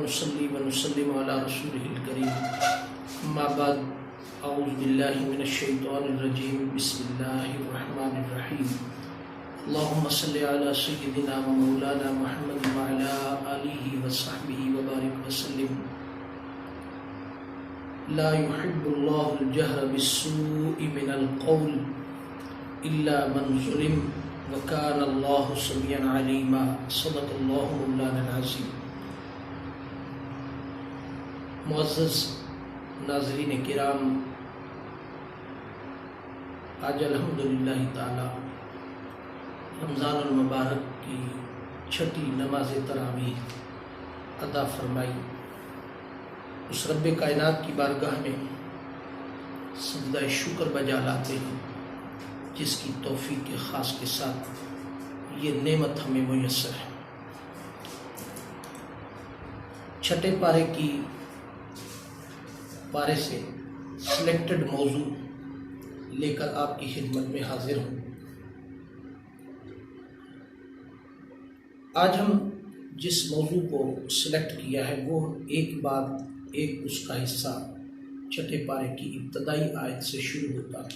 ونصلي ونسلم على رسوله الكريم اما بعد اعوذ بالله من الشيطان الرجيم بسم الله الرحمن الرحيم اللهم صل على سيدنا ومولانا محمد وعلى آله وصحبه وبارك وسلم لا يحب الله الجهر بالسوء من القول إلا من ظلم وكان الله سميعا عليما صدق الله مولانا العظيم۔ معزز ناظرین کرام، آج الحمدللہ تعالی رمضان المبارک کی چھٹی نماز تراویح ادا فرمائی۔ اس رب کائنات کی بارگاہ میں سجدہ شکر بجا لاتے ہیں جس کی توفیق خاص کے ساتھ یہ نعمت ہمیں میسر ہے۔ چھٹے پارے سے سلیکٹڈ موضوع لے کر آپ کی خدمت میں حاضر ہوں۔ آج ہم جس موضوع کو سلیکٹ کیا ہے وہ ایک اس کا حصہ چھٹے پارے کی ابتدائی آیت سے شروع ہوتا ہے۔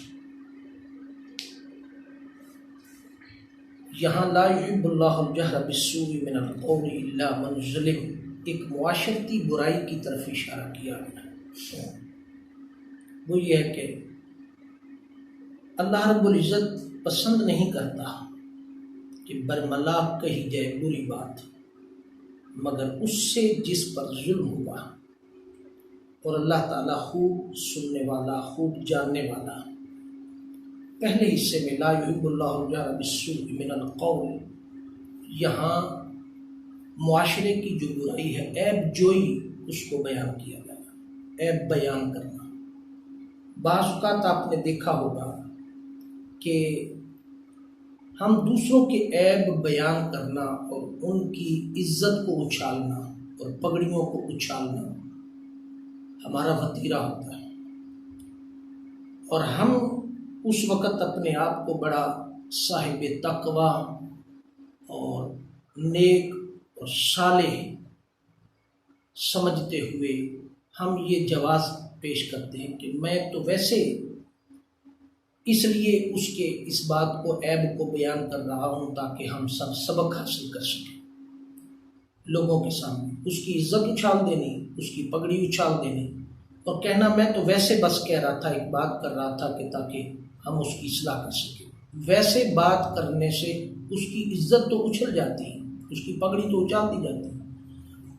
یہاں لا یحب اللہ الجہر بالسوء من القول الا من ظلم ایک معاشرتی برائی کی طرف اشارہ کیا گیا ہے۔ وہ یہ ہے کہ اللہ رب العزت پسند نہیں کرتا کہ برملا کہی جائے بری بات مگر اس سے جس پر ظلم ہوا، اور اللہ تعالیٰ خوب سننے والا، خوب جاننے والا۔ پہلے حصے میں لا یحب اللہ الجہر بالسوء من القول، یہاں معاشرے کی جو برائی ہے، عیب جوئی، اس کو بیان کیا گیا، عیب بیان کرنا۔ بعض اوقات آپ نے دیکھا ہوگا کہ ہم دوسروں کے عیب بیان کرنا اور ان کی عزت کو اچھالنا اور پگڑیوں کو اچھالنا ہمارا وتیرہ ہوتا ہے، اور ہم اس وقت اپنے آپ کو بڑا صاحب تقوی اور نیک اور صالح سمجھتے ہوئے ہم یہ جواز پیش کرتے ہیں کہ میں تو ویسے اس لیے اس بات کو، عیب کو بیان کر رہا ہوں تاکہ ہم سب سبق حاصل کر سکیں لوگوں کے سامنے۔ اس کی عزت اچھال دینی، اس کی پگڑی اچھال دینی اور کہنا میں تو ویسے بس کہہ رہا تھا، ایک بات کر رہا تھا کہ تاکہ ہم اس کی اصلاح کر سکیں۔ ویسے بات کرنے سے اس کی عزت تو اچھل جاتی ہے، اس کی پگڑی تو اچھال دی جاتی ہے،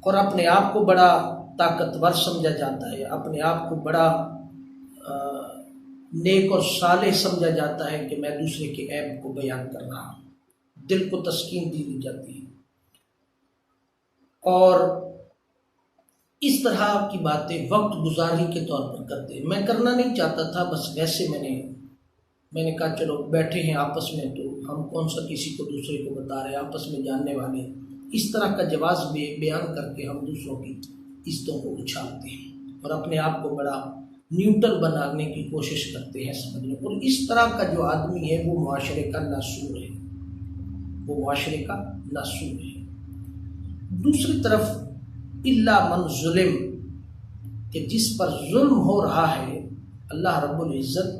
اور اپنے آپ کو بڑا طاقتور سمجھا جاتا ہے، اپنے آپ کو بڑا نیک اور صالح سمجھا جاتا ہے کہ میں دوسرے کے عیب کو بیان کر رہا ہوں، دل کو تسکین دی جاتی ہے۔ اور اس طرح کی باتیں وقت گزاری کے طور پر کرتے ہیں۔ میں کرنا نہیں چاہتا تھا، بس ویسے میں نے کہا چلو بیٹھے ہیں آپس میں تو ہم کون سا کسی کو دوسرے کو بتا رہے ہیں، آپس میں جاننے والے۔ اس طرح کا جواز بیان کر کے ہم دوسروں کی عزتوں کو اچھالتے ہیں اور اپنے آپ کو بڑا نیوٹرل بنانے کی کوشش کرتے ہیں سمجھنے۔ اور اس طرح کا جو آدمی ہے وہ معاشرے کا ناسور ہے، وہ معاشرے کا ناسور ہے۔ دوسری طرف الا من ظلم، کہ جس پر ظلم ہو رہا ہے، اللہ رب العزت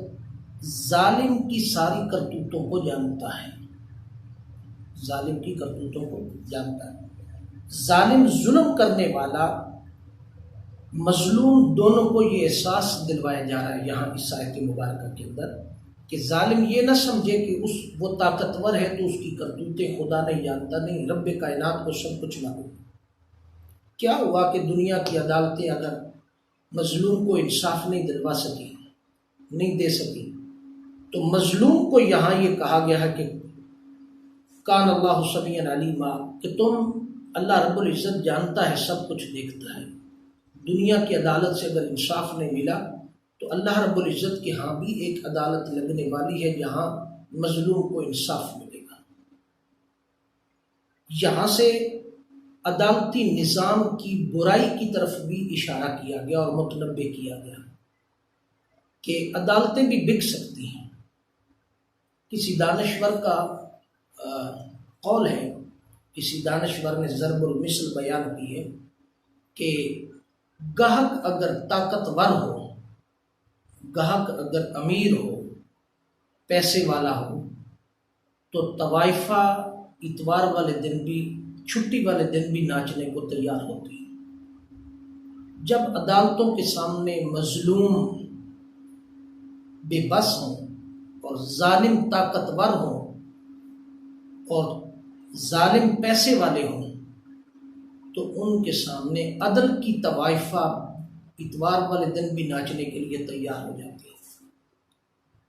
ظالم کی ساری کرتوتوں کو جانتا ہے، ظالم کی کرتوتوں کو جانتا ہے۔ ظالم ظلم کرنے والا، مظلوم، دونوں کو یہ احساس دلوایا جا رہا ہے یہاں اس آیت مبارکہ کے اندر کہ ظالم یہ نہ سمجھے کہ وہ طاقتور ہے تو اس کی کرتوتیں خدا نہیں جانتا، نہیں، رب کائنات کو سب کچھ معلوم۔ کیا ہوا کہ دنیا کی عدالتیں اگر مظلوم کو انصاف نہیں دلوا سکی، نہیں دے سکی، تو مظلوم کو یہاں یہ کہا گیا ہے کہ کان اللہ سمیعا علیما، کہ اللہ رب العزت جانتا ہے، سب کچھ دیکھتا ہے۔ دنیا کی عدالت سے اگر انصاف نہیں ملا تو اللہ رب العزت کے ہاں بھی ایک عدالت لگنے والی ہے جہاں مظلوم کو انصاف ملے گا۔ یہاں سے عدالتی نظام کی برائی کی طرف بھی اشارہ کیا گیا اور متنبہ کیا گیا کہ عدالتیں بھی بک سکتی ہیں۔ کسی دانشور کا قول ہے، کسی دانشور نے ضرب المثل بیان کی ہے کہ گاہک اگر طاقتور ہو، گاہک اگر امیر ہو، پیسے والا ہو، تو طوائفہ اتوار والے دن بھی، چھٹی والے دن بھی ناچنے کو تیار ہوتی ہے۔ جب عدالتوں کے سامنے مظلوم بے بس ہوں اور ظالم طاقتور ہوں اور ظالم پیسے والے ہوں، تو ان کے سامنے عدل کی طوائفہ اتوار والے دن بھی ناچنے کے لیے تیار ہو جاتی ہے۔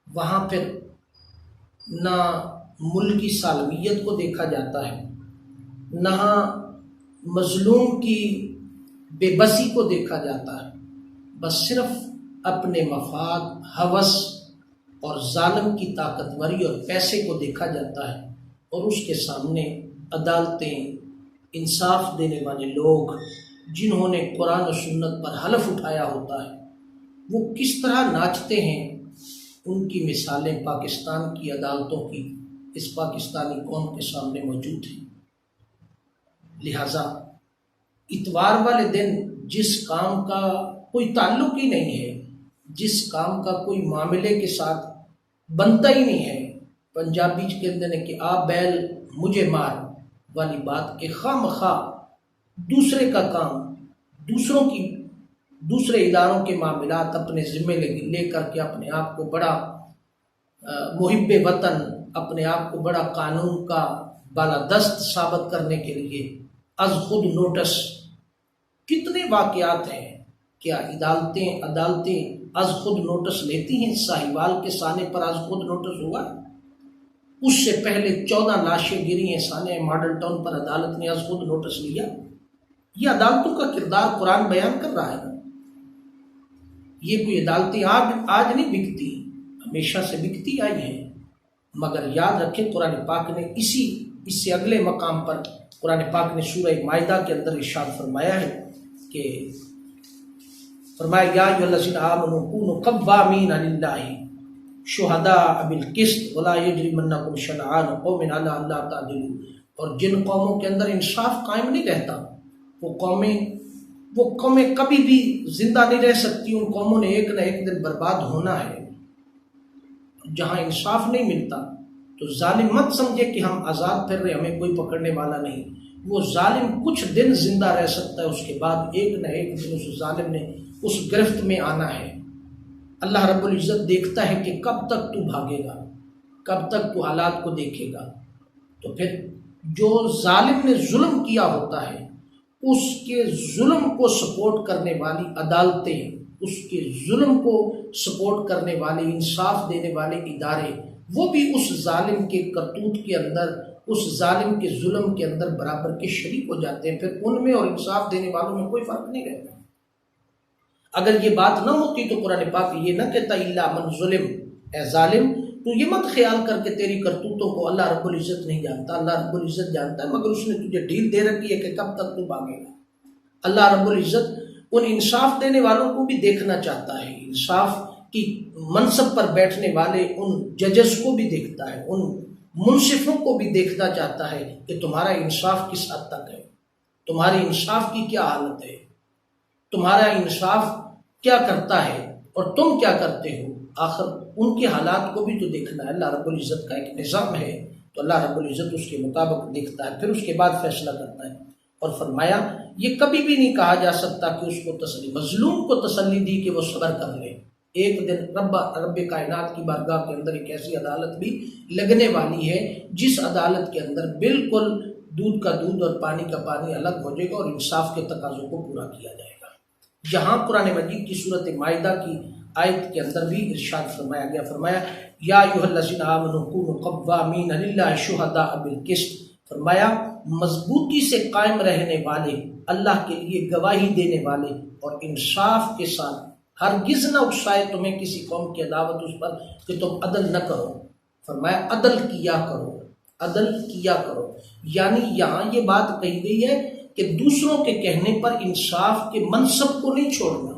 وہاں پھر نہ ملکی سالمیت کو دیکھا جاتا ہے، نہ مظلوم کی بے بسی کو دیکھا جاتا ہے، بس صرف اپنے مفاد، ہوس اور ظالم کی طاقتوری اور پیسے کو دیکھا جاتا ہے، اور اس کے سامنے عدالتیں، انصاف دینے والے لوگ جنہوں نے قرآن و سنت پر حلف اٹھایا ہوتا ہے، وہ کس طرح ناچتے ہیں، ان کی مثالیں پاکستان کی عدالتوں کی اس پاکستانی قوم کے سامنے موجود ہیں۔ لہٰذا اتوار والے دن جس کام کا کوئی تعلق ہی نہیں ہے، جس کام کا کوئی معاملے کے ساتھ بنتا ہی نہیں ہے، پنجابی کہتے ہیں کہ آ بیل مجھے مار والی بات، کہ خواہ مخواہ دوسرے کا کام، دوسرے اداروں کے معاملات اپنے ذمے لے کر کے اپنے آپ کو بڑا محب وطن، اپنے آپ کو بڑا قانون کا بالادست ثابت کرنے کے لیے از خود نوٹس، کتنے واقعات ہیں۔ کیا عدالتیں از خود نوٹس لیتی ہیں؟ ساہیوال کے سانے پر از خود نوٹس ہوا، اس سے پہلے 14 لاشیں گری ہیں سانے ماڈل ٹاؤن پر، عدالت نے از خود نوٹس لیا۔ یہ عدالتوں کا کردار قرآن بیان کر رہا ہے۔ یہ کوئی عدالتیں آج نہیں بکتی، ہمیشہ سے بکتی آئی ہیں، مگر یاد رکھیں قرآن پاک نے اس سے اگلے مقام پر قرآن پاک نے سورہ مائدہ کے اندر ارشاد فرمایا ہے کہ فرمایا یا ایھا الذین آمنوا کونوا قوامین للہ شہداء بالقسط ولا یجرمنکم شنآن قوم علی الا تعدلوا، اور جن قوموں کے اندر انصاف قائم نہیں رہتا، وہ قومیں کبھی بھی زندہ نہیں رہ سکتی، ان قوموں نے ایک نہ ایک دن برباد ہونا ہے۔ جہاں انصاف نہیں ملتا تو ظالم مت سمجھے کہ ہم آزاد پھر رہے، ہمیں کوئی پکڑنے والا نہیں۔ وہ ظالم کچھ دن زندہ رہ سکتا ہے، اس کے بعد ایک نہ ایک دن اس ظالم نے اس گرفت میں آنا ہے۔ اللہ رب العزت دیکھتا ہے کہ کب تک تو بھاگے گا، کب تک تو حالات کو دیکھے گا۔ تو پھر جو ظالم نے ظلم کیا ہوتا ہے، اس کے ظلم کو سپورٹ کرنے والی عدالتیں، اس کے ظلم کو سپورٹ کرنے والے، انصاف دینے والے ادارے، وہ بھی اس ظالم کے کرتوت کے اندر، اس ظالم کے ظلم کے اندر برابر کے شریک ہو جاتے ہیں۔ پھر ان میں اور انصاف دینے والوں میں کوئی فرق نہیں رہتا۔ اگر یہ بات نہ ہوتی تو قرآن پاک یہ نہ کہتا الا من ظلم، اے ظالم تو یہ مت خیال کر کے تیری کرتوتوں کو اللہ رب العزت نہیں جانتا، اللہ رب العزت جانتا ہے، مگر اس نے تجھے ڈھیل دے رکھی ہے کہ کب تک تو بھاگے گا۔ اللہ رب العزت ان انصاف دینے والوں کو بھی دیکھنا چاہتا ہے، انصاف کی منصب پر بیٹھنے والے ان ججز کو بھی دیکھتا ہے، ان منصفوں کو بھی دیکھنا چاہتا ہے کہ تمہارا انصاف کس حد تک ہے، تمہارے انصاف کی کیا حالت ہے، تمہارا انصاف کیا کرتا ہے اور تم کیا کرتے ہو۔ آخر ان کے حالات کو بھی تو دیکھنا ہے۔ اللہ رب العزت کا ایک نظام ہے، تو اللہ رب العزت اس کے مطابق دیکھتا ہے، پھر اس کے بعد فیصلہ کرتا ہے۔ اور فرمایا یہ کبھی بھی نہیں کہا جا سکتا کہ اس کو مظلوم کو تسلی دی کہ وہ صبر کر لے۔ ایک دن رب کائنات کی بارگاہ کے اندر ایک ایسی عدالت بھی لگنے والی ہے جس عدالت کے اندر بالکل دودھ کا دودھ اور پانی کا پانی الگ ہو جائے گا اور انصاف کے تقاضوں کو پورا کیا جائے گا۔ جہاں قرآن مجید کی صورت مائدہ کی آیت کے اندر بھی ارشاد فرمایا گیا، فرمایا یا ایھا الذین آمنوا کونوا قوامین للہ شہداء بالقسط، فرمایا مضبوطی سے قائم رہنے والے، اللہ کے لیے گواہی دینے والے اور انصاف کے ساتھ، ہرگز نہ اکسائے تمہیں کسی قوم کی عداوت اس پر کہ تم عدل نہ کرو۔ فرمایا عدل کیا کرو، عدل کیا کرو، یعنی یہاں یہ بات کہی گئی ہے کہ دوسروں کے کہنے پر انصاف کے منصب کو نہیں چھوڑنا،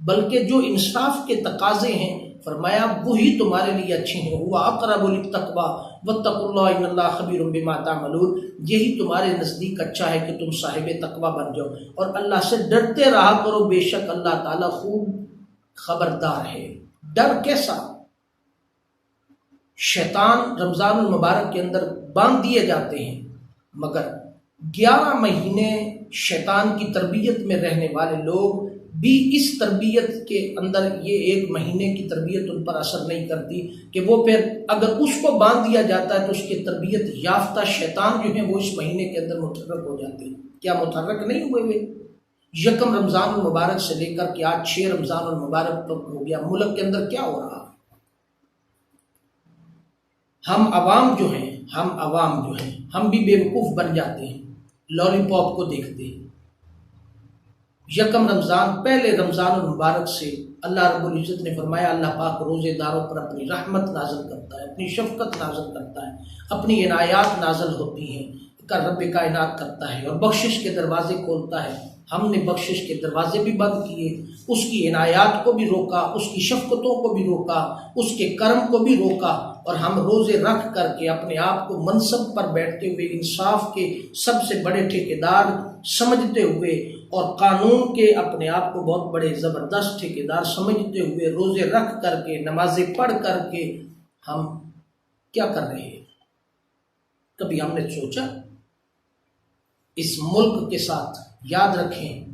بلکہ جو انصاف کے تقاضے ہیں فرمایا وہی تمہارے لیے اچھے ہیں، ہوا اقرب للتقوی واتقوا اللہ ان اللہ خبیر بما تعملون، یہی تمہارے نزدیک اچھا ہے کہ تم صاحب تقوی بن جاؤ اور اللہ سے ڈرتے رہا کرو، بے شک اللہ تعالیٰ خوب خبردار ہے۔ ڈر کیسا؟ شیطان رمضان المبارک کے اندر باندھ دیے جاتے ہیں، مگر 11 مہینے شیطان کی تربیت میں رہنے والے لوگ بھی اس تربیت کے اندر یہ 1 مہینے کی تربیت ان پر اثر نہیں کرتی کہ وہ پھر اگر اس کو باندھ دیا جاتا ہے تو اس کی تربیت یافتہ شیطان جو ہیں وہ اس مہینے کے اندر متحرک ہو جاتے ہیں۔ کیا متحرک نہیں ہوئے ہوئے؟ یکم رمضان المبارک سے لے کر کے آج 6 رمضان المبارک تک ہو گیا، ملک کے اندر کیا ہو رہا؟ ہم عوام جو ہیں ہم بھی بیوقوف بن جاتے ہیں، لالی پاپ کو دیکھتے ہیں۔ یکم رمضان، پہلے رمضان المبارک سے اللہ رب العزت نے فرمایا اللہ پاک روزے داروں پر اپنی رحمت نازل کرتا ہے، اپنی شفقت نازل کرتا ہے، اپنی عنایات نازل ہوتی ہیں، رب کائنات کرتا ہے اور بخشش کے دروازے کھولتا ہے۔ ہم نے بخشش کے دروازے بھی بند کیے، اس کی عنایات کو بھی روکا، اس کی شفقتوں کو بھی روکا، اس کے کرم کو بھی روکا، اور ہم روزے رکھ کر کے اپنے آپ کو منصب پر بیٹھتے ہوئے انصاف کے سب سے بڑے ٹھیکیدار سمجھتے ہوئے اور قانون کے اپنے آپ کو بہت بڑے زبردست ٹھیکیدار سمجھتے ہوئے روزے رکھ کر کے نمازیں پڑھ کر کے ہم کیا کر رہے ہیں؟ کبھی ہم نے سوچا؟ اس ملک کے ساتھ یاد رکھیں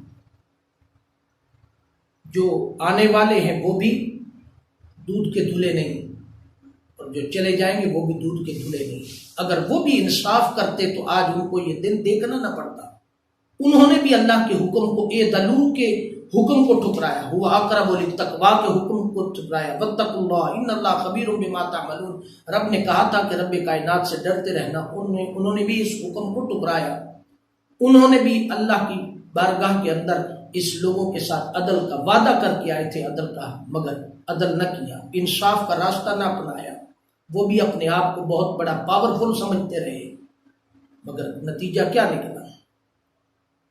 جو آنے والے ہیں وہ بھی دودھ کے دھلے نہیں، اور جو چلے جائیں گے وہ بھی دودھ کے دھلے نہیں۔ اگر وہ بھی انصاف کرتے تو آج ان کو یہ دن دیکھنا نہ پڑتا۔ انہوں نے بھی اللہ کے حکم کو، اعدلوا کے حکم کو ٹھکرایا، ہوا اقرب للتقوی کے حکم کو ٹھکرایا، واتقوا اللہ ان اللہ خبیر بما تعملون۔ رب نے کہا تھا کہ رب کائنات سے ڈرتے رہنا، انہوں نے بھی اس حکم کو ٹھکرایا۔ انہوں نے بھی اللہ کی بارگاہ کے اندر اس لوگوں کے ساتھ عدل کا وعدہ کر کے آئے تھے، عدل کا، مگر عدل نہ کیا، انصاف کا راستہ نہ اپنایا۔ وہ بھی اپنے آپ کو بہت بڑا پاورفل سمجھتے رہے، مگر نتیجہ کیا نکلا؟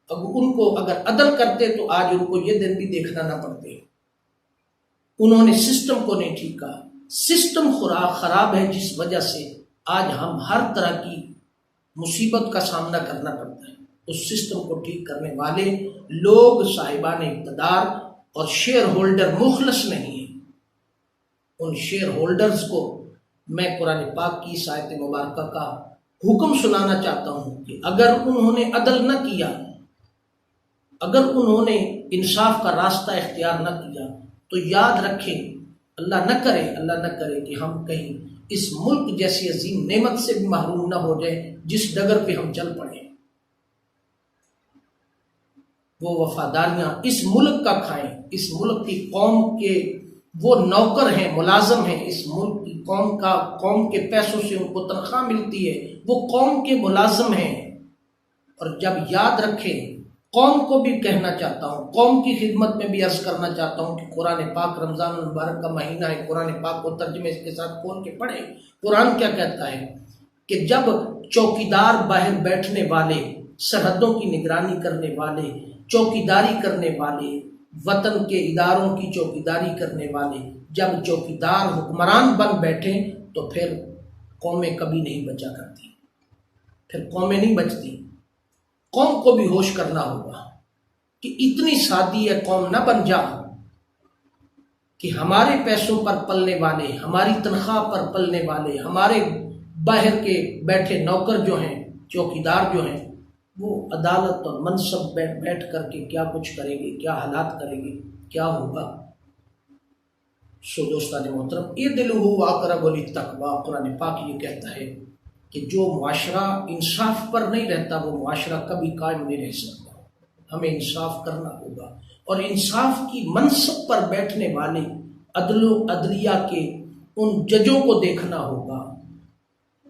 اب ان کو اگر عدل کرتے تو آج ان کو یہ دن بھی دیکھنا نہ پڑتے۔ انہوں نے سسٹم کو نہیں ٹھیکا، سسٹم خراب ہے، جس وجہ سے آج ہم ہر طرح کی مصیبت کا سامنا کرنا پڑتا ہے۔ اس سسٹم کو ٹھیک کرنے والے لوگ صاحبان اقتدار اور شیئر ہولڈر مخلص نہیں ہیں۔ ان شیئر ہولڈرز کو میں قرآن پاک کی اس آیت مبارکہ کا حکم سنانا چاہتا ہوں کہ اگر انہوں نے عدل نہ کیا، اگر انہوں نے انصاف کا راستہ اختیار نہ کیا، تو یاد رکھیں، اللہ نہ کرے کہ ہم کہیں اس ملک جیسی عظیم نعمت سے بھی محروم نہ ہو جائیں جس ڈگر پہ ہم چل پڑیں۔ وہ وفاداریاں اس ملک کا کھائیں، اس ملک کی قوم کے وہ نوکر ہیں، ملازم ہیں، اس ملک کی قوم کے پیسوں سے ان کو تنخواہ ملتی ہے، وہ قوم کے ملازم ہیں۔ اور جب یاد رکھیں، قوم کو بھی کہنا چاہتا ہوں، قوم کی خدمت میں بھی عرض کرنا چاہتا ہوں کہ قرآن پاک رمضان المبارک کا مہینہ ہے، قرآن پاک کو ترجمے اس کے ساتھ کھول کے پڑھیں۔ قرآن کیا کہتا ہے کہ جب چوکیدار باہر بیٹھنے والے، سرحدوں کی نگرانی کرنے والے، چوکیداری کرنے والے، وطن کے اداروں کی چوکیداری کرنے والے، جب چوکیدار حکمران بن بیٹھیں تو پھر قومیں کبھی نہیں بچا کرتی، پھر قومیں نہیں بچتی۔ قوم کو بھی ہوش کرنا ہوگا کہ اتنی سادی ہے قوم نہ بن جا کہ ہمارے پیسوں پر پلنے والے، ہماری تنخواہ پر پلنے والے، ہمارے باہر کے بیٹھے نوکر جو ہیں، چوکیدار جو ہیں، وہ عدالت اور منصب بیٹھ کر کے کیا کچھ کریں گے، کیا حالات کریں گے، کیا ہوگا۔ سو دوستان محترم، اعدلوا اقرب للتقوی، قرآن پاک یہ کہتا ہے کہ جو معاشرہ انصاف پر نہیں رہتا وہ معاشرہ کبھی قائم نہیں رہ سکتا۔ ہمیں انصاف کرنا ہوگا، اور انصاف کی منصب پر بیٹھنے والے عدل و عدلیہ کے ان ججوں کو دیکھنا ہوگا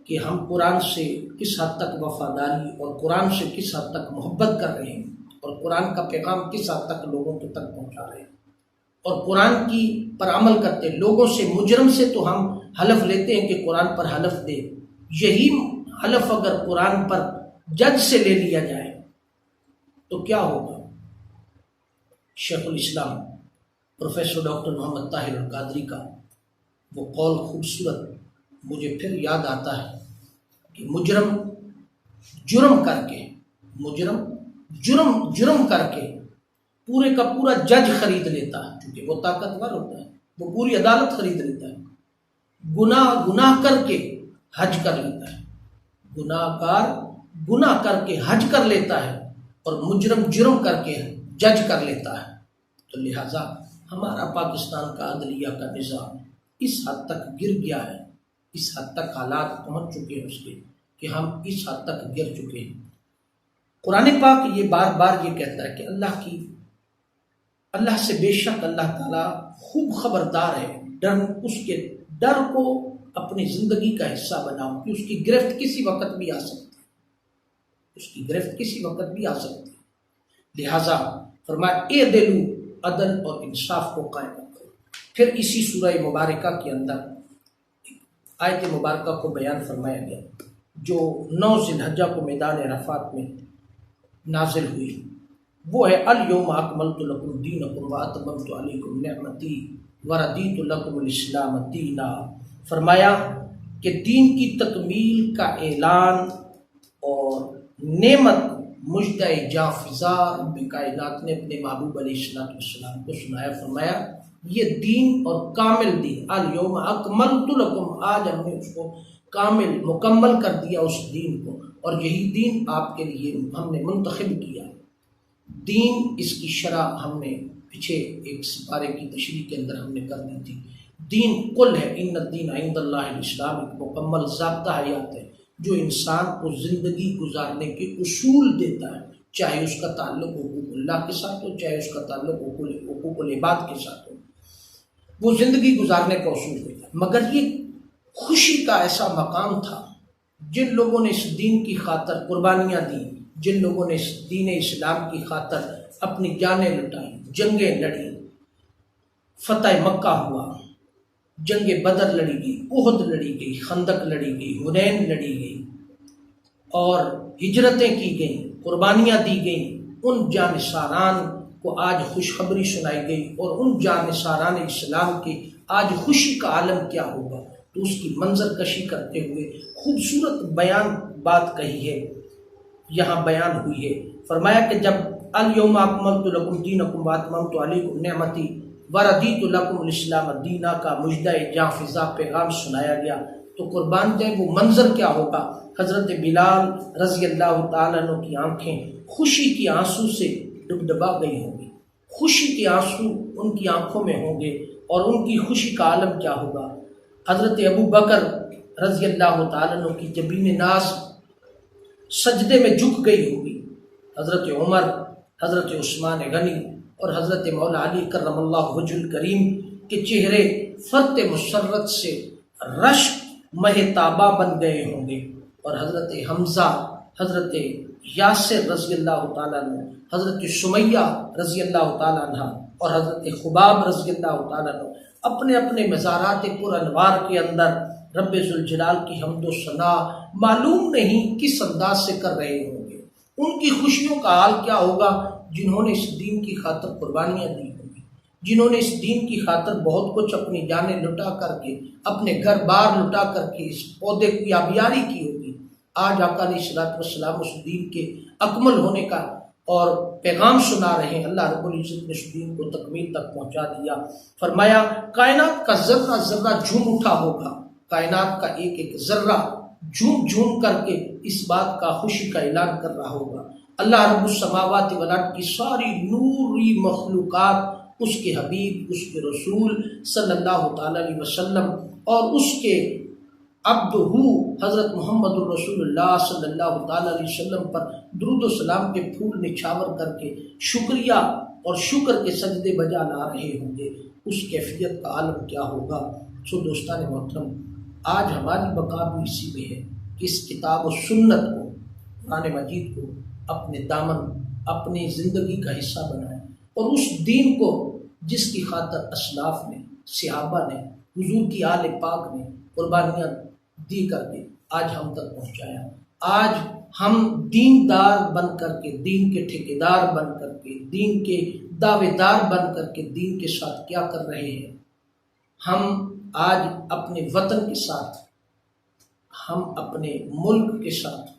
کہ ہم قرآن سے کس حد تک وفاداری اور قرآن سے کس حد تک محبت کر رہے ہیں، اور قرآن کا پیغام کس حد تک لوگوں کے تک پہنچا رہے ہیں، اور قرآن کی پر عمل کرتے لوگوں سے، مجرم سے تو ہم حلف لیتے ہیں کہ قرآن پر حلف دے، یہی حلف اگر قرآن پر جج سے لے لیا جائے تو کیا ہوگا؟ شیخ الاسلام پروفیسر ڈاکٹر محمد طاہر القادری کا وہ قول خوبصورت مجھے پھر یاد آتا ہے کہ مجرم جرم کر کے جرم کر کے پورے کا پورا جج خرید لیتا ہے، کیونکہ وہ طاقتور ہوتا ہے، وہ پوری عدالت خرید لیتا ہے۔ گناہ کر کے حج کر لیتا ہے، گناہ کر کے حج کر لیتا ہے، اور مجرم جرم کر کے جج کر لیتا ہے۔ تو لہٰذا ہمارا پاکستان کا عدلیہ کا نظام اس حد تک گر گیا ہے، اس حد تک حالات پہنچ چکے ہیں اس کے کہ ہم اس حد تک گر چکے ہیں۔ قرآن پاک یہ بار بار یہ کہتا ہے کہ اللہ سے بے شک اللہ تعالیٰ خوب خبردار ہے، اس کے ڈر کو اپنی زندگی کا حصہ بناؤ کہ اس کی گرفت کسی وقت بھی آ سکتی ہے، لہٰذا فرمایا اے دلو عدل اور انصاف کو قائم رکھو۔ پھر اسی سورہ مبارکہ کے اندر آیت مبارکہ کو بیان فرمایا گیا جو 9 ذی الحجہ کو میدان عرفات میں نازل ہوئی، وہ ہے الیوم اکملت لکم دینکم واتممت علیکم نعمتی ورضیت لکم الاسلام دینا۔ فرمایا کہ دین کی تکمیل کا اعلان اور نعمت مجدہ جاں فضا رب کائنات نے اپنے محبوب علیہ السلام کو سنایا۔ فرمایا یہ دین اور کامل دین، الیوم اکملت لکم، آج ہم نے اس کو کامل مکمل کر دیا اس دین کو، اور یہی دین آپ کے لیے ہم نے منتخب کیا۔ دین اس کی شرح ہم نے پیچھے ایک سپارے کی تشریح کے اندر ہم نے کر دی تھی۔ دین قل ہے، ان الدین عند اللہ الاسلام، ایک مکمل ضابطہ حیات ہے جو انسان کو زندگی گزارنے کے اصول دیتا ہے، چاہے اس کا تعلق حقوق اللہ کے ساتھ ہو، چاہے اس کا تعلق حقوق العباد کے ساتھ ہو، وہ زندگی گزارنے کا اصول دیتا ہے۔ مگر یہ خوشی کا ایسا مقام تھا، جن لوگوں نے اس دین کی خاطر قربانیاں دیں، جن لوگوں نے اس دین اسلام کی خاطر اپنی جانیں لٹائیں، جنگیں لڑی، فتح مکہ ہوا، جنگ بدر لڑی گئی، احد لڑی گئی، خندق لڑی گئی، حنین لڑی گئی، اور ہجرتیں کی گئیں، قربانیاں دی گئیں، ان جانثاران کو آج خوشخبری سنائی گئی، اور ان جانثاران اسلام کی آج خوشی کا عالم کیا ہوگا، تو اس کی منظر کشی کرتے ہوئے خوبصورت بات کہی ہے، یہاں بیان ہوئی ہے۔ فرمایا کہ جب الیوم اکملت لکم دینکم واتممت علیکم نعمتی ورضیت لکم الاسلام دینا کا مجدہ جاں فضا پیغام سنایا گیا، تو قربان جائے وہ منظر کیا ہوگا۔ حضرت بلال رضی اللہ تعالیٰ عنہ کی آنکھیں خوشی کی آنسو سے ڈبڈبا گئی ہوں گی، خوشی کے آنسو ان کی آنکھوں میں ہوں گے، اور ان کی خوشی کا عالم کیا ہوگا۔ حضرت ابو بکر رضی اللہ تعالیٰ عنہ کی جبین ناز سجدے میں جھک گئی ہوگی، حضرت عمر، حضرت عثمان غنی اور حضرت مولا علی کرم اللہ وجہ الکریم کے چہرے فرط مسرت سے رشک مہتابہ بن گئے ہوں گے، اور حضرت حمزہ، حضرت یاسر رضی اللہ تعالیٰ عنہ، حضرت سمیہ رضی اللہ تعالیٰ عنہ اور حضرت خباب رضی اللہ تعالیٰ عنہ اپنے اپنے مزارات پر انوار کے اندر رب ذوالجلال کی حمد و ثنا معلوم نہیں کس انداز سے کر رہے ہوں گے۔ ان کی خوشیوں کا حال کیا ہوگا جنہوں نے اس دین کی خاطر قربانیاں دی ہوں گی، جنہوں نے اس دین کی خاطر بہت کچھ اپنی جانیں لٹا کر کے، اپنے گھر بار لٹا کر کے اس پودے کی آبیاری کی ہوگی۔ آج آقا علیہ الصلوۃ والسلام اس دین کے اکمل ہونے کا اور پیغام سنا رہے ہیں، اللہ رب العزت نے اس دین کو تکمیل تک پہنچا دیا۔ فرمایا کائنات کا ذرہ ذرہ جھوم اٹھا ہوگا، کائنات کا ایک ایک ذرہ جھوم جھوم کر کے اس بات کا خوشی کا اعلان کر رہا ہوگا۔ اللہ رب السماوات والارض کی ساری نوری مخلوقات اس کے حبیب، اس کے رسول صلی اللہ تعالی علیہ وسلم اور اس کے عبدہ حضرت محمد الرسول اللہ صلی اللہ تعالی علیہ وسلم پر درود و سلام کے پھول نچھاور کر کے شکریہ اور شکر کے سجدے بجا لا رہے ہوں گے۔ اس کیفیت کا عالم کیا ہوگا۔ سو دوستان محترم، آج ہماری بقا بھی اسی میں ہے کہ اس کتاب و سنت کو، قرآن مجید کو اپنے دامن، اپنی زندگی کا حصہ بنائیں، اور اس دین کو جس کی خاطر اسلاف نے، صحابہ نے، حضور کی آل پاک نے قربانیاں دی کر کے آج ہم تک پہنچایا۔ آج ہم دیندار بن کر کے، دین کے ٹھیکیدار بن کر کے، دین کے دعوے دار بن کر کے دین کے ساتھ کیا کر رہے ہیں؟ ہم آج اپنے وطن کے ساتھ، ہم اپنے ملک کے ساتھ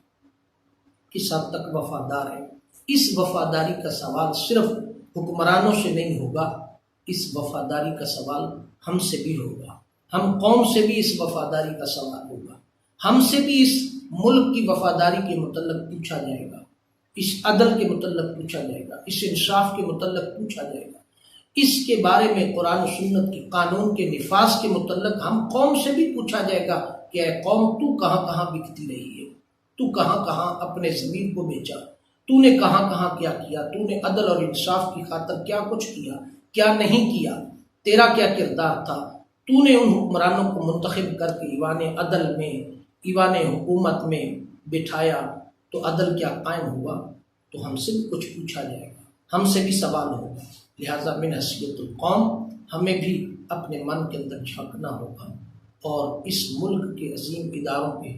کس حد تک وفادار ہیں؟ اس وفاداری کا سوال صرف حکمرانوں سے نہیں ہوگا، اس وفاداری کا سوال ہم سے بھی ہوگا، ہم قوم سے بھی اس وفاداری کا سوال ہوگا، ہم سے بھی اس ملک کی وفاداری کے متعلق پوچھا جائے گا، اس عدل کے متعلق پوچھا جائے گا، اس انصاف کے متعلق پوچھا جائے گا، اس کے بارے میں قرآن و سنت کی قانون کے نفاذ کے متعلق ہم قوم سے بھی پوچھا جائے گا کہ اے قوم، تو کہاں کہاں بکتی رہی ہے، تو کہاں کہاں اپنے ضمیر کو بیچا، تو نے کہاں کہاں کیا کیا، تو نے عدل اور انصاف کی خاطر کیا کچھ کیا، کیا نہیں کیا، تیرا کیا کردار تھا، تو نے ان حکمرانوں کو منتخب کر کے ایوان عدل میں، ایوان حکومت میں بٹھایا تو عدل کیا قائم ہوا؟ تو ہم سے بھی کچھ پوچھا جائے گا، ہم سے بھی سوال ہوگا۔ لہٰذا من حیثیت القوم ہمیں بھی اپنے من کے اندر جھانکنا ہوگا اور اس ملک کے عظیم اداروں پہ،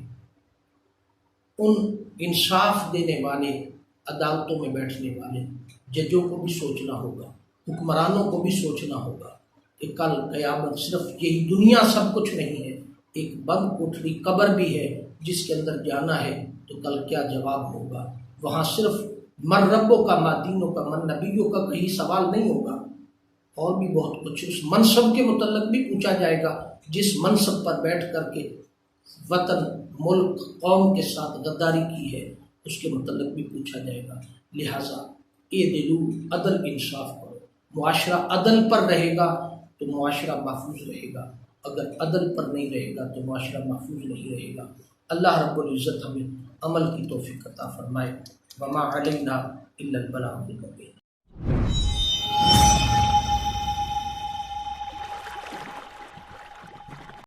ان انصاف دینے والے، عدالتوں میں بیٹھنے والے ججوں کو بھی سوچنا ہوگا، حکمرانوں کو بھی سوچنا ہوگا کہ کل قیامت صرف یہی دنیا سب کچھ نہیں ہے، ایک بند کوٹھڑی قبر بھی ہے جس کے اندر جانا ہے، تو کل کیا جواب ہوگا؟ وہاں صرف من ربوں کا، ما دینوں کا، من نبیوں کا کہیں سوال نہیں ہوگا، اور بھی بہت کچھ۔ اس منصب کے متعلق بھی پوچھا جائے گا، جس منصب پر بیٹھ کر کے وطن، ملک، قوم کے ساتھ غداری کی ہے، اس کے متعلق بھی پوچھا جائے گا۔ لہٰذا دلو عدل انصاف کرو، معاشرہ عدل پر رہے گا تو معاشرہ محفوظ رہے گا، اگر عدل پر نہیں رہے گا تو معاشرہ محفوظ نہیں رہے گا۔ اللہ رب العزت ہمیں عمل کی توفیق عطا فرمائے۔ وما علینا الا البلاغ المبین۔